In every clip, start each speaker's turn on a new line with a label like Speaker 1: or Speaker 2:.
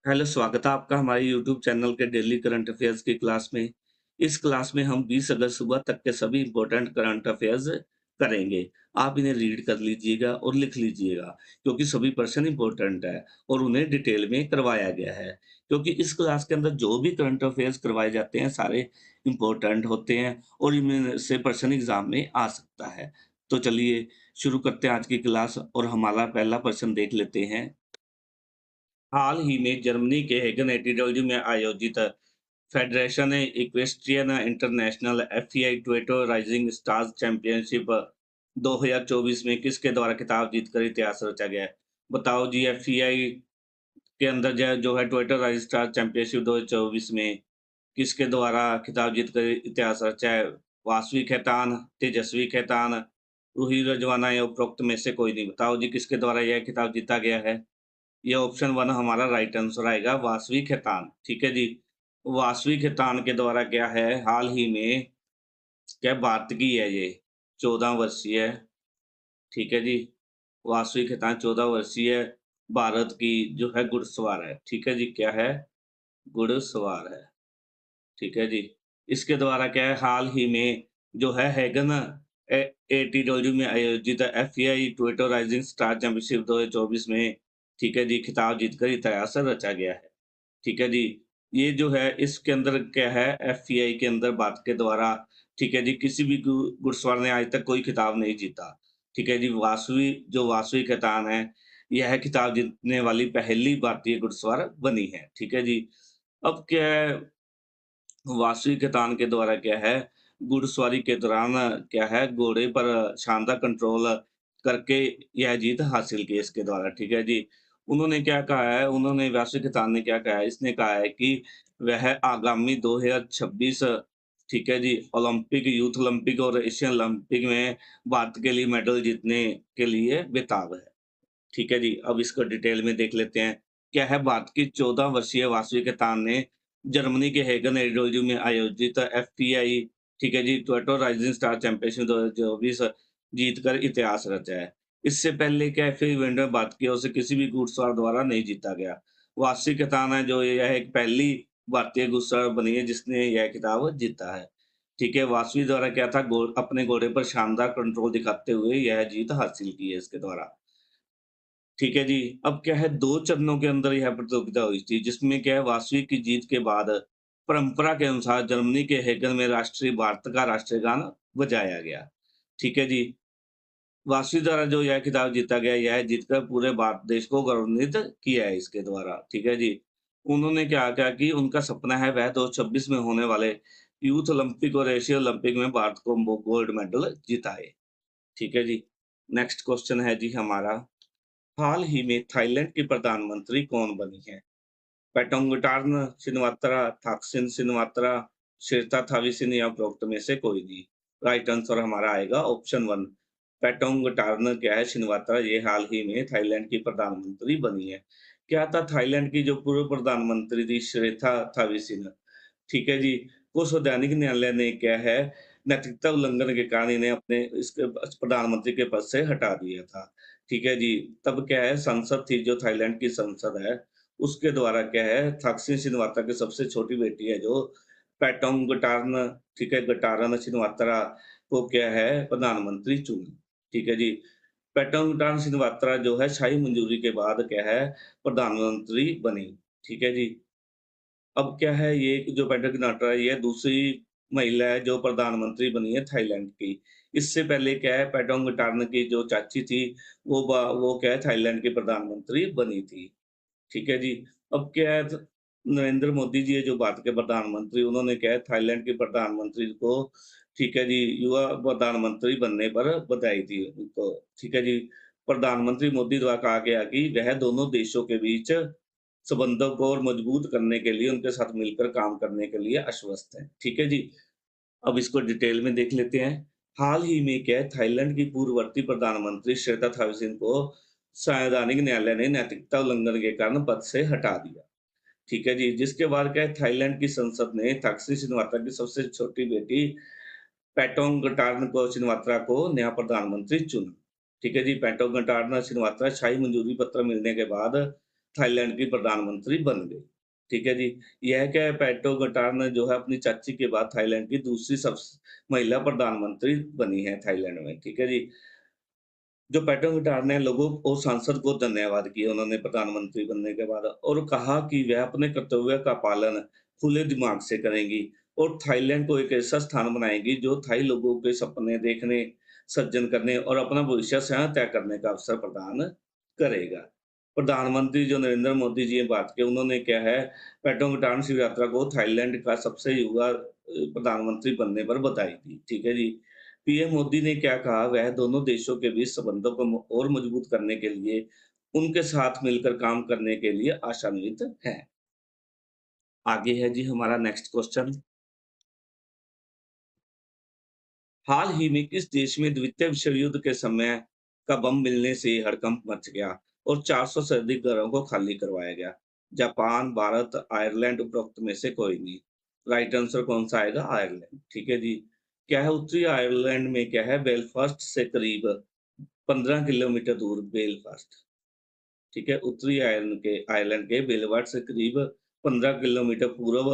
Speaker 1: Hello, स्वागत है आपका हमारे यूट्यूब चैनल के डेली करंट अफेयर्स की क्लास में। इस क्लास में हम 20 अगस्त सुबह तक के सभी इम्पोर्टेंट करंट अफेयर्स करेंगे। आप इन्हें रीड कर लीजिएगा और लिख लीजिएगा, क्योंकि सभी पर्सन इम्पोर्टेंट है और उन्हें डिटेल में करवाया गया है। क्योंकि इस क्लास के अंदर जो भी करंट अफेयर्स करवाए जाते हैं, सारे इम्पोर्टेंट होते हैं और इनमें से पर्सन एग्ज़ाम में आ सकता है। तो चलिए शुरू करते हैं आज की क्लास और हमारा पहला प्रश्न देख लेते हैं। हाल ही में जर्मनी के हेगन एटियोलॉजी में आयोजित फेडरेशन इक्वेस्ट्रियन इंटरनेशनल एफआई ट्वेटो राइजिंग स्टार्स चैंपियनशिप 2024 में किसके द्वारा खिताब जीतकर इतिहास रचा गया है? बताओ जी, एफआई के अंदर जो है ट्वेटो राइजिंग स्टार चैंपियनशिप 2024 में किसके द्वारा खिताब जीतकर इतिहास रचा है? वासवी खेतान, तेजस्वी खेतान, रूही रजवाना या उपरोक्त में से कोई नहीं। बताओ जी, किसके द्वारा यह खिताब जीता गया है? ये ऑप्शन 1 हमारा राइट आंसर आएगा, वासवी खेतान। ठीक है जी। वासवी खेतान के द्वारा क्या है, हाल ही में क्या भारत की है ये 14 वर्षीय, ठीक है जी। वासवी खेतान 14 वर्षीय भारत की जो है घुड़सवार है। ठीक है जी, क्या है? घुड़सवार है। ठीक है जी। इसके द्वारा क्या है, हाल ही में जो है हैगन ए एटिट्यूड में आयोजित FI Twitter rising star championship 2024 में, ठीक है जी, खिताब जीतकर इतिहास रचा गया है। ठीक है जी। ये जो है इसके अंदर क्या है, एफआई के अंदर भारत के द्वारा, ठीक है जी, किसी भी घुड़सवार ने आज तक कोई खिताब नहीं जीता। ठीक है जी, वासवी खैतान है, यह खिताब जीतने वाली पहली भारतीय घुड़सवार बनी है। ठीक है जी। अब क्या है, वासवी खैतान के द्वारा क्या है, घुड़सवारी के दौरान क्या है, घोड़े पर शानदार कंट्रोल करके यह जीत हासिल की इसके द्वारा, ठीक है जी। उन्होंने क्या कहा है, उन्होंने वासवी खैतान ने क्या कहा है, इसने कहा है कि वह आगामी 2026, ठीक है जी, ओलंपिक, यूथ ओलंपिक और एशियन ओलंपिक में भारत के लिए मेडल जीतने के लिए बेताब है। ठीक है जी, अब इसको डिटेल में देख लेते हैं। क्या है, भारत की 14 वर्षीय वासवी खेतान ने जर्मनी के हेगन एडियोलॉजी में आयोजित एफपीआई, ठीक है जी, टोयोटा राइजिंग स्टार चैंपियनशिप 2024 जीतकर इतिहास रचा है। इससे पहले क्या एफआई इवेंट में भारत की ओर से किसी भी घुड़सवार द्वारा नहीं जीता गया। वासवी खेतान है जो यह एक पहली भारतीय घुड़सवार बनी है जिसने यह खिताब जीता है। ठीक है, वासवी द्वारा क्या था, अपने घोड़े पर शानदार कंट्रोल दिखाते हुए यह जीत हासिल की है इसके द्वारा। ठीक है जी। अब क्या है, 2 चरणों के अंदर यह प्रतियोगिता हुई थी, जिसमें क्या है, वासवी की जीत के बाद परंपरा के अनुसार जर्मनी के हेगन में भारत का राष्ट्रीय गान बजाया गया। ठीक है जी। वासवी द्वारा जो यह खिताब जीता गया, यह जीतकर पूरे भारत देश को गौरवान्वित किया है इसके द्वारा। ठीक है जी। उन्होंने क्या कहा कि उनका सपना है वह 2026 में होने वाले यूथ ओलंपिक और एशिया ओलंपिक में भारत को गोल्ड मेडल जिताए। ठीक है जी। नेक्स्ट क्वेश्चन है जी हमारा, हाल ही में थाईलैंड की प्रधानमंत्री कौन बनी है? Paetongtarn Shinawatra, Thaksin Shinawatra, Srettha Thavisin या उपरोक्त में से कोई नहीं। राइट आंसर हमारा आएगा ऑप्शन 1। पेटोंगटार्न क्या है, शिनवात्रा, ये हाल ही में थाईलैंड की प्रधानमंत्री बनी है। क्या था, थाईलैंड की जो पूर्व प्रधानमंत्री थी श्वेता थाविसिन, ठीक है जी, को संवैधानिक न्यायालय ने क्या है, नैतिकता उल्लंघन के कारण इन्हें अपने इसके प्रधानमंत्री के पद से हटा दिया था। ठीक है जी, तब क्या है, संसद थी जो थाईलैंड की संसद है, उसके द्वारा क्या है, थाकसिन शिनवात्रा की सबसे छोटी बेटी है जो पैटोंगटार्न, ठीक है, गटारन शिनवात्रा को क्या है, प्रधानमंत्री चुना। ठीक है जी। पैटोंगटार्न शिनवात्रा जो है शाही मंजूरी के बाद क्या है, प्रधानमंत्री बनी। ठीक है जी। अब क्या है, ये जो पैट्रिक नाटरा है, ये दूसरी महिला है जो प्रधानमंत्री बनी है थाईलैंड की। इससे पहले क्या है, पैटोंगटार्न की जो चाची थी, वो क्या है, थाईलैंड की प्रधानमंत्री बनी थी। ठीक है जी। अब क्या है, नरेंद्र मोदी जी है जो भारत के प्रधानमंत्री, उन्होंने क्या है, थाईलैंड के प्रधानमंत्री को, ठीक है जी, युवा प्रधानमंत्री बनने पर बधाई दी उनको। ठीक है जी। प्रधानमंत्री मोदी द्वारा कहा गया कि वह दोनों देशों के बीच संबंधों को और मजबूत करने के लिए उनके साथ मिलकर काम करने के लिए आश्वस्त हैं। ठीक है जी। अब इसको डिटेल में देख लेते हैं। हाल ही में क्या है, थाईलैंड की पूर्ववर्ती प्रधानमंत्री श्वेता थाविसिन को संवैधानिक न्यायालय ने नैतिकता उल्लंघन के कारण पद से हटा दिया। ठीक है जी, जिसके बाद क्या है, थाईलैंड की संसद ने थाकसिन शिनवात्रा की सबसे छोटी बेटी पैटोंगटार्न को शिनवात्रा को नया प्रधानमंत्री चुना। ठीक है जी, पैटोंगटार्न शिनवात्रा शाही मंजूरी पत्र मिलने के बाद थाईलैंड की प्रधानमंत्री बन गई। ठीक है जी। यह क्या है, पेट्रोगटार ने जो है अपनी चाची के बाद थाईलैंड की दूसरी महिला प्रधानमंत्री बनी है थाईलैंड में। ठीक है जी। जो पेट्रोगटार ने लोगों और सांसद को धन्यवाद किया उन्होंने प्रधानमंत्री बनने के बाद और कहा कि वह अपने कर्तव्य का पालन खुले दिमाग से करेंगी और थाईलैंड को एक ऐसा स्थान बनाएँगी जो थाई लोगों के सपने देखने, सृजन करने और अपना भविष्य स्वयं तय करने का अवसर प्रदान करेगा। प्रधानमंत्री जो नरेंद्र मोदी जी ने बात की, उन्होंने क्या है, पेट्रोगटान शिव यात्रा को थाईलैंड का सबसे युवा प्रधानमंत्री बनने पर बधाई दी। ठीक है जी। पीएम मोदी ने क्या कहा, वह दोनों देशों के बीच संबंधों को और मजबूत करने के लिए उनके साथ मिलकर काम करने के लिए आशान्वित हैं। आगे है जी हमारा नेक्स्ट क्वेश्चन। हाल ही में किस देश में द्वितीय विश्व युद्ध के समय का बम मिलने से हड़कंप मच गया और 400 से अधिक घरों को खाली करवाया गया? जापान, भारत, आयरलैंड, उपरोक्त में से कोई नहीं। राइट आंसर कौन सा आएगा? आयरलैंड। ठीक है जी। क्या है, उत्तरी आयरलैंड में क्या है, बेलफास्ट से करीब 15 किलोमीटर दूर बेलफास्ट। ठीक है, उत्तरी आयरलैंड के बेलवाट से करीब 15 किलोमीटर पूर्व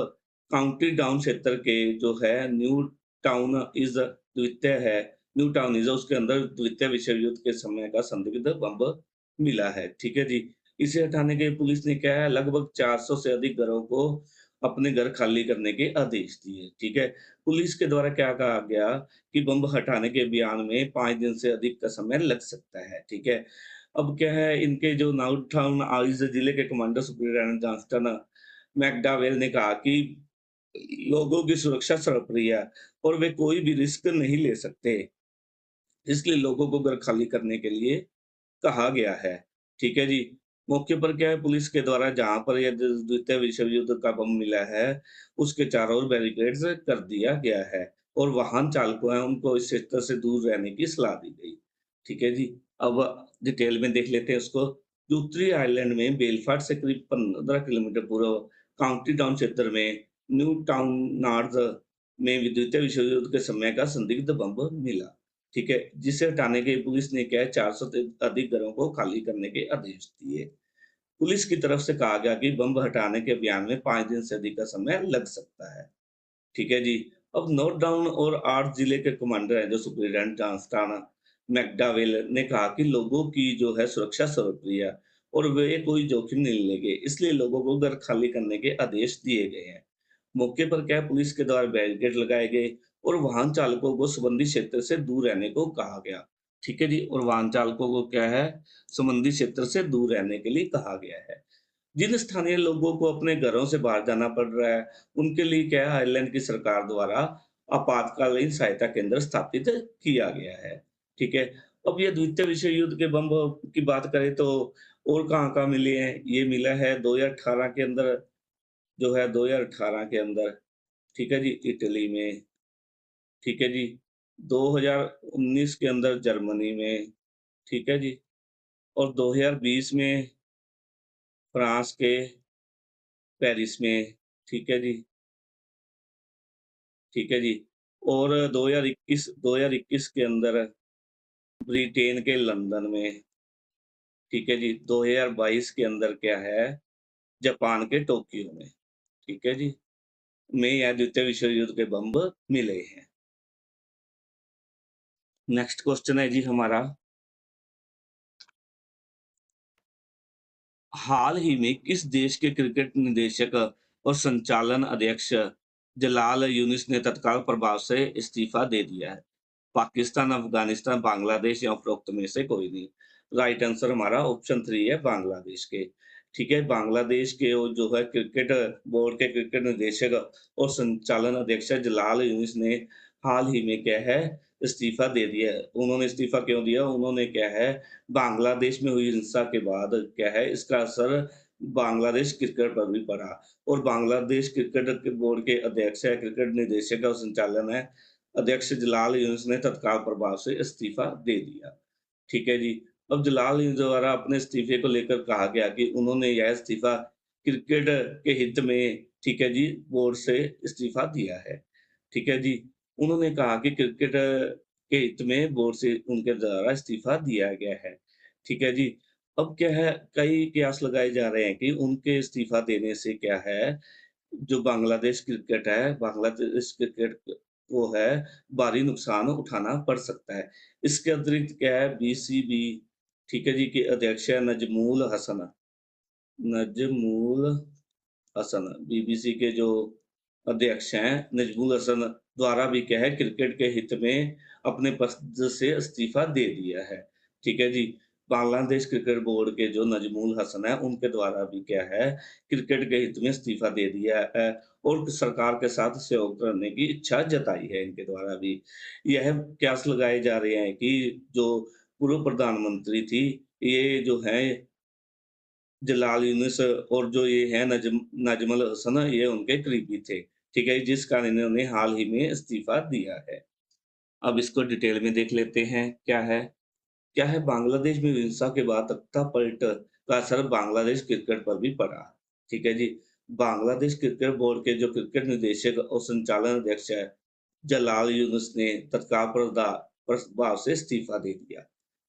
Speaker 1: काउंटी डाउन क्षेत्र के जो है न्यू टाउन इज़ द्वितीय है, न्यू टाउन इज़ उसके अंदर द्वितीय विश्व युद्ध के समय का संदिग्ध बम मिला है। ठीक है जी। इसे हटाने के लिए पुलिस ने क्या है, लगभग 400 से अधिक घरों को अपने घर खाली करने के आदेश दिए। ठीक है। पुलिस के द्वारा क्या कहा गया कि बम हटाने के अभियान में 5 दिन से अधिक का समय लग सकता है। ठीक है। अब क्या है, इनके जो नाउथाउन आइज़ जिले के कमांडर सुपरिटेंडेंट जॉनस्टन मैकडावेल ने कहा कि लोगों की सुरक्षा सर्वोपरि है और वे कोई भी रिस्क नहीं ले सकते। इसलिए लोगों को घर खाली करने के लिए कहा गया है। ठीक है जी। मौके पर क्या है, पुलिस के द्वारा जहाँ पर ये द्वितीय विश्व युद्ध का बम मिला है, उसके चारों ओर बैरिकेड्स कर दिया गया है और वाहन चालकों हैं, उनको इस क्षेत्र से दूर रहने की सलाह दी गई। ठीक है जी। अब डिटेल में देख लेते हैं उसको। जो उत्तरी आयरलैंड में बेलफास्ट से करीब 15 किलोमीटर पूर्व काउंटी डाउन क्षेत्र में न्यू टाउन नॉर्थ में द्वितीय विश्व युद्ध के समय का संदिग्ध बम मिला। ठीक है, जिसे हटाने के लिए पुलिस ने क्या है, 400 से अधिक घरों को खाली करने के आदेश दिए। पुलिस की तरफ से कहा गया कि बम हटाने के अभियान में 5 दिन से अधिक का समय लग सकता है। ठीक है जी। अब नॉर्थ डाउन और 8 जिले के कमांडर हैं जो सुपरिटेंडेंट जॉनस्टन मैकडावेल ने कहा कि लोगों की जो है सुरक्षा सर्वोपरि है और वे कोई जोखिम नहीं लेंगे, इसलिए लोगों को घर खाली करने के आदेश दिए गए हैं। मौके पर क्या है, पुलिस के द्वारा बैरिकेड लगाए गए और वाहन चालकों को संबंधित क्षेत्र से दूर रहने को कहा गया। ठीक है जी। और वाहन चालकों को क्या है, संबंधित क्षेत्र से दूर रहने के लिए कहा गया है। जिन स्थानीय लोगों को अपने घरों से बाहर जाना पड़ रहा है, उनके लिए क्या है, आयरलैंड की सरकार द्वारा आपातकालीन सहायता केंद्र स्थापित किया गया है। ठीक है। अब ये द्वितीय विश्व युद्ध के बम की बात करें तो और कहाँ-कहाँ मिले हैं? ये मिला है 2018 के अंदर, जो है 2018 के अंदर, ठीक है जी, इटली में, ठीक है जी, 2019 के अंदर जर्मनी में, ठीक है जी, और 2020 में फ्रांस के पेरिस में, ठीक है जी, ठीक है जी, और 2021 के अंदर ब्रिटेन के लंदन में, ठीक है जी, 2022 के अंदर क्या है, जापान के टोक्यो में, ठीक है जी, में यह द्वितीय विश्व युद्ध के बम मिले हैं। नेक्स्ट क्वेश्चन है जी हमारा, हाल ही में किस देश के क्रिकेट निदेशक और संचालन अध्यक्ष जलाल यूनुस ने तत्काल प्रभाव से इस्तीफा दे दिया है? पाकिस्तान, अफगानिस्तान, बांग्लादेश या उपरोक्त में से कोई नहीं। राइट आंसर हमारा ऑप्शन 3 है, बांग्लादेश के। ठीक है, बांग्लादेश के वो जो है क्रिकेट बोर्ड के क्रिकेट निदेशक और संचालन अध्यक्ष जलाल यूनुस ने हाल ही में क्या है, इस्तीफा दे दिया है। उन्होंने इस्तीफा क्यों दिया? उन्होंने क्या है, बांग्लादेश में हुई हिंसा के बाद क्या है, इसका असर बांग्लादेश क्रिकेट पर भी पड़ा और बांग्लादेश क्रिकेट के बोर्ड के अध्यक्ष है, क्रिकेट निदेशक और संचालन है, अध्यक्ष जलाल यूनुस ने तत्काल प्रभाव से इस्तीफा दे दिया। ठीक है जी। अब जलाल यूनुस द्वारा अपने इस्तीफे को लेकर कहा गया कि उन्होंने यह इस्तीफा क्रिकेट के हित में, ठीक है जी, बोर्ड से इस्तीफा दिया है। ठीक है जी। उन्होंने कहा कि क्रिकेट के हित में बोर्ड से उनके द्वारा इस्तीफा दिया गया है। ठीक है जी। अब क्या है, कई कयास लगाए जा रहे हैं कि उनके इस्तीफ़ा देने से क्या है, जो बांग्लादेश क्रिकेट है, बांग्लादेश क्रिकेट को है, भारी नुकसान उठाना पड़ सकता है। इसके अतिरिक्त क्या है, बीसीबी, ठीक है जी, के अध्यक्ष है नजमुल हसन। नजमुल हसन, बीबीसी के जो अध्यक्ष हैं, नजमुल हसन द्वारा भी क्या है, क्रिकेट के हित में अपने पद से इस्तीफ़ा दे दिया है। ठीक है जी। बांग्लादेश क्रिकेट बोर्ड के जो नजमुल हसन हैं, उनके द्वारा भी क्या है, क्रिकेट के हित में इस्तीफ़ा दे दिया है और सरकार के साथ सहयोग करने की इच्छा जताई है इनके द्वारा भी। यह कयास लगाए जा रहे हैं कि जो पूर्व प्रधानमंत्री थी, ये जो हैं जलाल यूनुस और जो ये है नजमुल हसन, ये उनके करीबी थे। ठीक है? जिस कारण इन्होंने हाल ही में इस्तीफ़ा दिया है। अब इसको डिटेल में देख लेते हैं, क्या है, बांग्लादेश में हिंसा के बाद तख्तापलट का असर बांग्लादेश क्रिकेट पर भी पड़ा। ठीक है जी? बांग्लादेश क्रिकेट बोर्ड के जो क्रिकेट निदेशक और संचालन अध्यक्ष है, जलाल यूनुस ने तत्काल प्रभाव से इस्तीफ़ा दे दिया।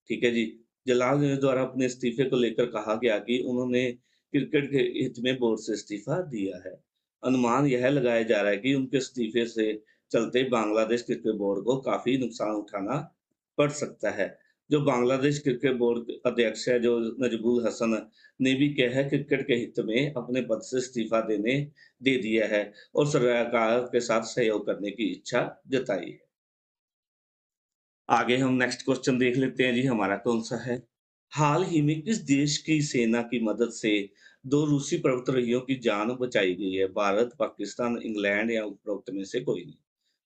Speaker 1: ठीक है जी? जलाल यूनुस द्वारा अपने इस्तीफ़े को लेकर कहा गया कि उन्होंने क्रिकेट के हित में बोर्ड से इस्तीफ़ा दिया है। अनुमान यह लगाया जा रहा है कि उनके इस्तीफ़े से चलते बांग्लादेश क्रिकेट बोर्ड को काफ़ी नुकसान उठाना पड़ सकता है। जो बांग्लादेश क्रिकेट बोर्ड के अध्यक्ष है, जो नजमुल हसन ने भी क्या है, क्रिकेट के हित में अपने पद से इस्तीफ़ा दे दिया है और सरकार के साथ सहयोग करने की इच्छा जताई है। आगे हम नेक्स्ट क्वेश्चन देख लेते हैं जी, हमारा कौन-सा है? हाल ही में किस देश की सेना की मदद से 2 रूसी पर्वतारोहियों की जान बचाई गई है? भारत, पाकिस्तान, इंग्लैंड या उपरोक्त में से कोई नहीं?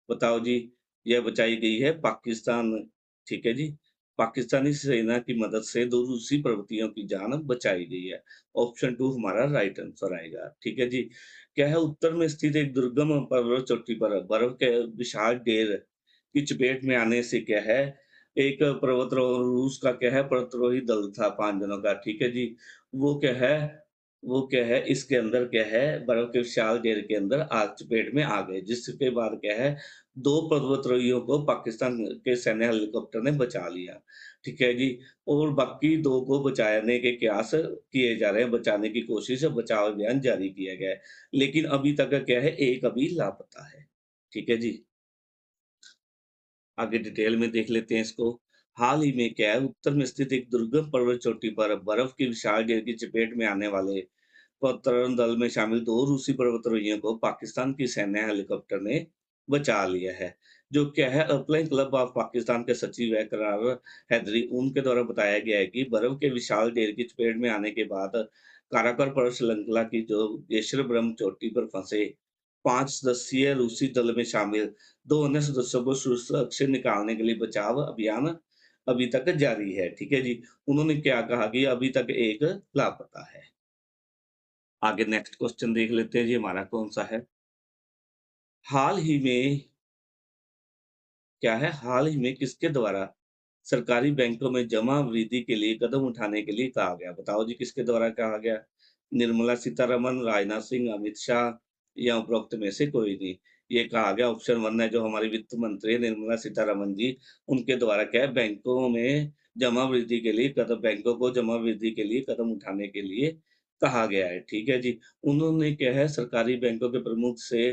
Speaker 1: बताओ जी, यह बचाई गई है पाकिस्तान, ठीक है जी। पाकिस्तानी सेना की मदद से 2 रूसी पर्वतियों की जान बचाई गई है। ऑप्शन 2 हमारा राइट आंसर आएगा, ठीक है जी। क्या है, उत्तर में स्थित एक दुर्गम पर्वत चोटी पर बर्फ के विशाल ढेर की चपेट में आने से क्या है, एक रूस का क्या है, पर्वतारोही दल था 5 जनों का, ठीक है जी। वो क्या है इसके अंदर क्या है, बर्फ के विशाल ढेर के अंदर आग चपेट में आ गए, जिसके बाद क्या है, 2 पर्वतारोहियों को पाकिस्तान के सैन्य हेलीकॉप्टर ने बचा लिया, ठीक है जी। और बाकी 2 को बचाने के प्रयास किए जा रहे हैं, बचाने की कोशिश, बचाव अभियान जारी किया गया है। लेकिन अभी तक क्या है, एक अभी लापता है, ठीक है जी। आगे डिटेल में देख लेते हैं इसको। हाल ही में क्या है, उत्तर में स्थित एक दुर्गम पर्वत चोटी पर बर्फ की विशाल ढेर की चपेट में आने वाले अवतरण दल में शामिल 2 रूसी पर्वतारोहियों को पाकिस्तान की सैन्य हेलीकॉप्टर ने बचा लिया है। जो क्या है, अल्पाइन क्लब ऑफ पाकिस्तान के सचिव है करार हैदरी, उनके द्वारा बताया गया है कि बर्फ के विशाल ढेर की चपेट में आने के बाद काराकोरम पर्वत श्रृंखला की जो ग्लेशियर ब्रह्म चोटी पर फंसे 5 सदस्यीय रूसी दल में शामिल 2 अन्य सदस्यों को सुरक्षित निकालने के लिए बचाव अभियान अभी तक जारी है। ठीक है जी। उन्होंने क्या कहा कि अभी तक एक लापता है। आगे नेक्स्ट क्वेश्चन देख लेते हैं जी, हमारा कौन-सा है? हाल ही में हाल ही में किसके द्वारा सरकारी बैंकों में जमा वृद्धि के लिए कदम उठाने के लिए कहा गया? बताओ जी, किसके द्वारा कहा गया? निर्मला सीतारमन, राजनाथ सिंह, अमित शाह या उपरोक्त में से कोई नहीं? ये कहा गया, ऑप्शन 1 है, जो हमारी वित्त मंत्री है निर्मला सीतारमन जी, उनके द्वारा क्या है, बैंकों को जमा वृद्धि के लिए कदम उठाने के लिए कहा गया है, ठीक है जी। उन्होंने क्या है, सरकारी बैंकों के प्रमुख से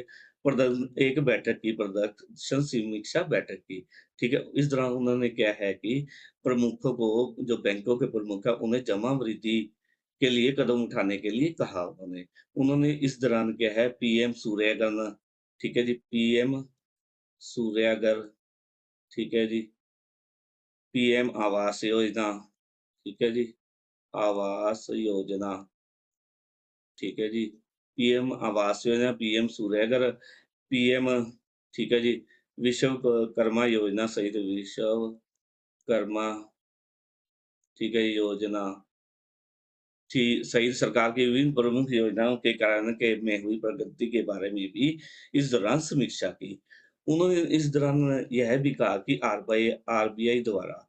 Speaker 1: एक बैठक की, प्रदर्शन समीक्षा बैठक की, ठीक है। इस दौरान उन्होंने क्या है कि प्रमुखों को, जो बैंकों के प्रमुख हैं, उन्हें जमा वृद्धि के लिए कदम उठाने के लिए कहा उन्होंने। उन्होंने इस दौरान क्या है, पीएम सूर्यघर, ठीक है जी, पीएम सूर्यघर, ठीक है जी, पीएम आवास योजना, ठीक है जी, आवास योजना, ठीक है जी, PM Awas Yojana, PM Surya Ghar, PM, ठीक है जी, विश्वकर्मा योजना सहित विश्वकर्मा, ठीक है, योजना थी सहित सरकार की विभिन्न प्रमुख योजनाओं के कारण के में हुई प्रगति के बारे में भी इस दौरान समीक्षा की। उन्होंने इस दौरान यह भी कहा कि आरबीआई द्वारा,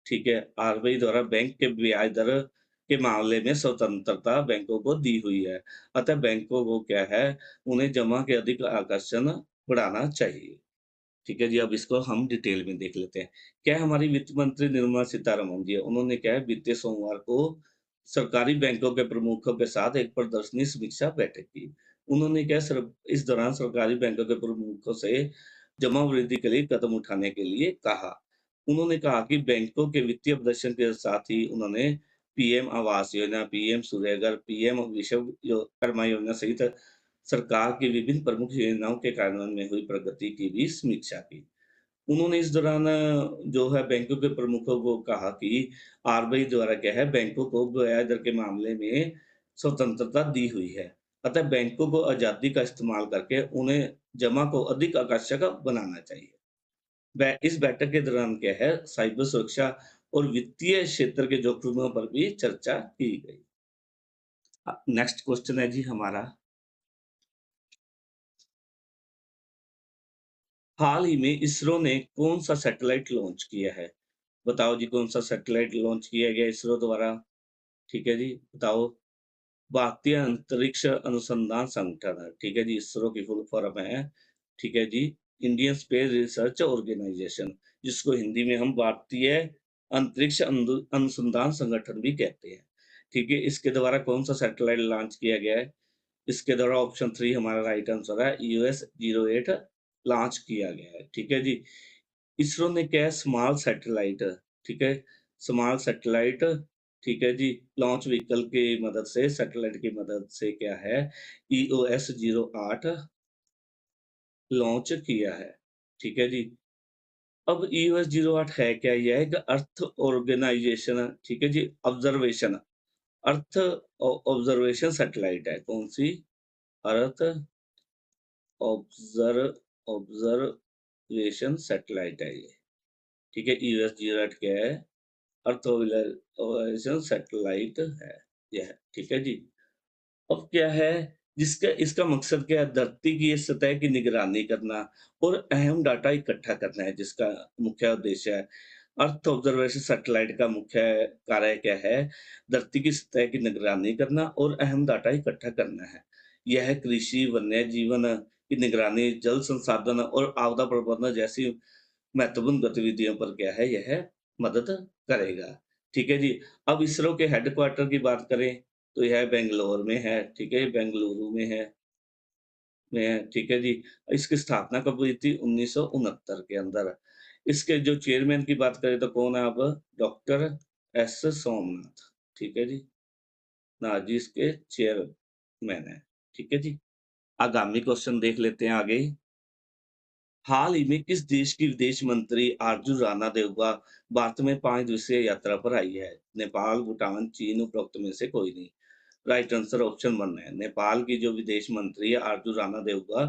Speaker 1: ठीक है, आरबीआई द्वारा बैंक के ब्याज दर के मामले में स्वतंत्रता बैंकों को दी हुई है। अतः बैंकों को क्या है, उन्हें जमा के अधिक आकर्षण बढ़ाना चाहिए। ठीक है जी, अब इसको हम डिटेल में देख लेते हैं। क्या है हमारी वित्त मंत्री निर्मला सीतारमण जी, उन्होंने क्या है बीते सोमवार को सरकारी बैंकों के प्रमुखों के साथ एक प्रदर्शनी समीक्षा बैठक की। उन्होंने क्या सर इस दौरान सरकारी बैंकों के प्रमुखों से जमा वृद्धि के लिए कदम उठाने के लिए कहा। उन्होंने कहा कि बैंकों के वित्तीय प्रदर्शन के साथ ही उन्होंने PM Awas Yojana, PM Surya Ghar, PM Vishwakarma योजना सहित सरकार की विभिन्न प्रमुख योजनाओं के कार्यान्वयन में हुई प्रगति की भी समीक्षा की। उन्होंने इस दौरान जो है बैंकों के प्रमुखों को कहा कि आरबीआई द्वारा क्या है बैंकों को ब्याज दर के मामले में स्वतंत्रता दी हुई है। अतः बैंकों को आज़ादी का इस्तेमाल करके उन्हें जमा को अधिक आकर्षक बनाना चाहिए। इस बैठक के दौरान क्या है साइबर सुरक्षा और वित्तीय क्षेत्र के जोखिमों पर भी चर्चा की गई। नेक्स्ट क्वेश्चन है जी हमारा, हाल ही में इसरो ने कौन-सा सैटेलाइट लॉन्च किया है? बताओ जी कौन-सा सैटेलाइट लॉन्च किया गया इसरो द्वारा? ठीक है जी, बताओ। भारतीय अंतरिक्ष अनुसंधान संगठन है, ठीक है जी, इसरो की फुल फॉर्म है, ठीक है जी, इंडियन स्पेस रिसर्च ऑर्गेनाइजेशन, जिसको हिंदी में हम भारतीय अंतरिक्ष अनुसंधान संगठन भी कहते हैं। ठीक है, इसके द्वारा कौन-सा सैटेलाइट लॉन्च किया गया है? इसके द्वारा ऑप्शन 3 हमारा राइट आंसर है, ईओएस 08 लॉन्च किया गया है, ठीक है जी। इसरो ने क्या है स्मॉल सैटेलाइट, ठीक है, स्मॉल सैटेलाइट, ठीक है जी, लॉन्च व्हीकल की मदद से सैटेलाइट की मदद से क्या है ईओएस 08 लॉन्च किया है, ठीक है जी। अब ईओएस 08 है क्या? यह एक अर्थ ऑर्गेनाइजेशन, ठीक है जी, ऑब्जर्वेशन अर्थ ऑब्जर्वेशन सैटेलाइट है। कौन सी? अर्थ ऑब्जर्व ऑब्जर्वेशन सैटेलाइट है ये, ठीक है, ईओएस 08 क्या है? अर्थ ऑब्जर्वेशन सैटेलाइट है यह, ठीक है जी। अब क्या है जिसका इसका मकसद क्या है? धरती की इस सतह की निगरानी करना और अहम डाटा इकट्ठा करना है जिसका मुख्य उद्देश्य है। अर्थ ऑब्जर्वेशन सैटेलाइट का मुख्य कार्य क्या है? धरती की सतह की निगरानी करना और अहम डाटा इकट्ठा करना है। यह कृषि, वन्य जीवन की निगरानी, जल संसाधन और आपदा प्रबंधन जैसी महत्वपूर्ण गतिविधियों पर क्या है यह मदद करेगा। ठीक है जी। अब इसरो के हेडक्वार्टर की बात करें तो यह बैंगलोर में है, ठीक है? बेंगलुरु में है, ठीक है जी। इसकी स्थापना कब हुई थी? 1969 के अंदर। इसके जो चेयरमैन की बात करें तो कौन है अब? डॉक्टर एस सोमनाथ, ठीक है जी। नाथ जी इसके चेयरमैन हैं, ठीक है जी। आगामी क्वेश्चन देख लेते हैं आगे। हाल ही में किस देश की विदेश मंत्री आरजू राणा देवगा भारत में 5 दिवसीय यात्रा पर आई है? नेपाल, भूटान, चीन, उपरोक्त में से कोई नहीं। राइट आंसर ऑप्शन 1 है। नेपाल की जो विदेश मंत्री है आरजू राणा देवगा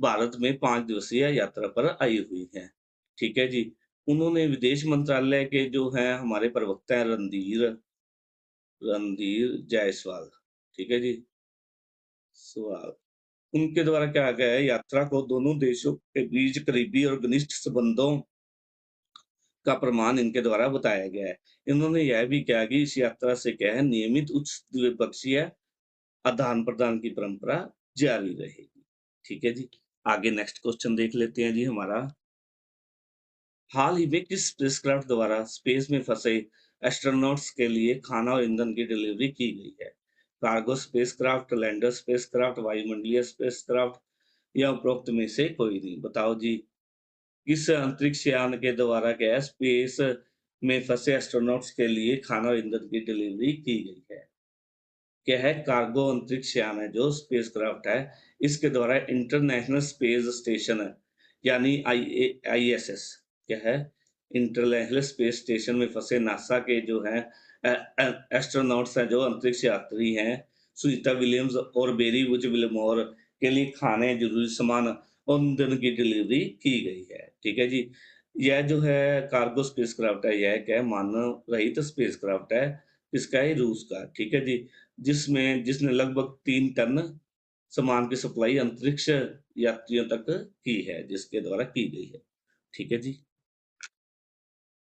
Speaker 1: भारत में 5 दिवसीय यात्रा पर आई हुई हैं। ठीक है जी। उन्होंने विदेश मंत्रालय के जो हैं हमारे प्रवक्ता हैं रणधीर जायसवाल, ठीक है जी, सवाल। उनके द्वारा क्या गया है यात्रा को दोनों देशों के बीच करीबी और घनिष्ठ संबंधों का प्रमाण इनके द्वारा बताया गया है। इन्होंने यह भी कहा कि इस यात्रा से क्या है नियमित उच्च द्विपक्षीय आदान-प्रदान की परंपरा जारी रहेगी। ठीक है जी। आगे नेक्स्ट क्वेश्चन देख लेते हैं जी हमारा। हाल ही में किस स्पेसक्राफ्ट द्वारा स्पेस में फंसे एस्ट्रोनॉट्स के लिए खाना और ईंधन की डिलीवरी की गई है? कार्गो स्पेसक्राफ्ट, लैंडर स्पेसक्राफ्ट, वायुमंडलीय स्पेसक्राफ्ट या उपरोक्त में से कोई नहीं। बताओ जी, किस अंतरिक्ष यान के द्वारा क्या है स्पेस में फंसे एस्ट्रोनॉट्स के लिए खाना और ईंधन की डिलीवरी की गई है? क्या है कार्गो अंतरिक्ष यान है जो स्पेसक्राफ्ट है, इसके द्वारा इंटरनेशनल स्पेस स्टेशन है, यानी आईएसएस क्या है इंटरनेशनल स्पेस स्टेशन में फंसे नासा के जो हैं एस्ट्रोनॉट्स हैं जो अंतरिक्ष यात्री हैं सुनीता विलियम्स और बेरी वुज विलमोर के लिए खाने जरूरी सामान और ईंधन की डिलीवरी की गई है, ठीक है जी। यह जो है कार्गो स्पेसक्राफ्ट है यह क्या है मानव रहित स्पेसक्राफ्ट है, इसका है रूस का, ठीक है जी। जिसने लगभग 3 टन सामान की सप्लाई अंतरिक्ष यात्रियों तक की है, जिसके द्वारा की गई है। ठीक है जी।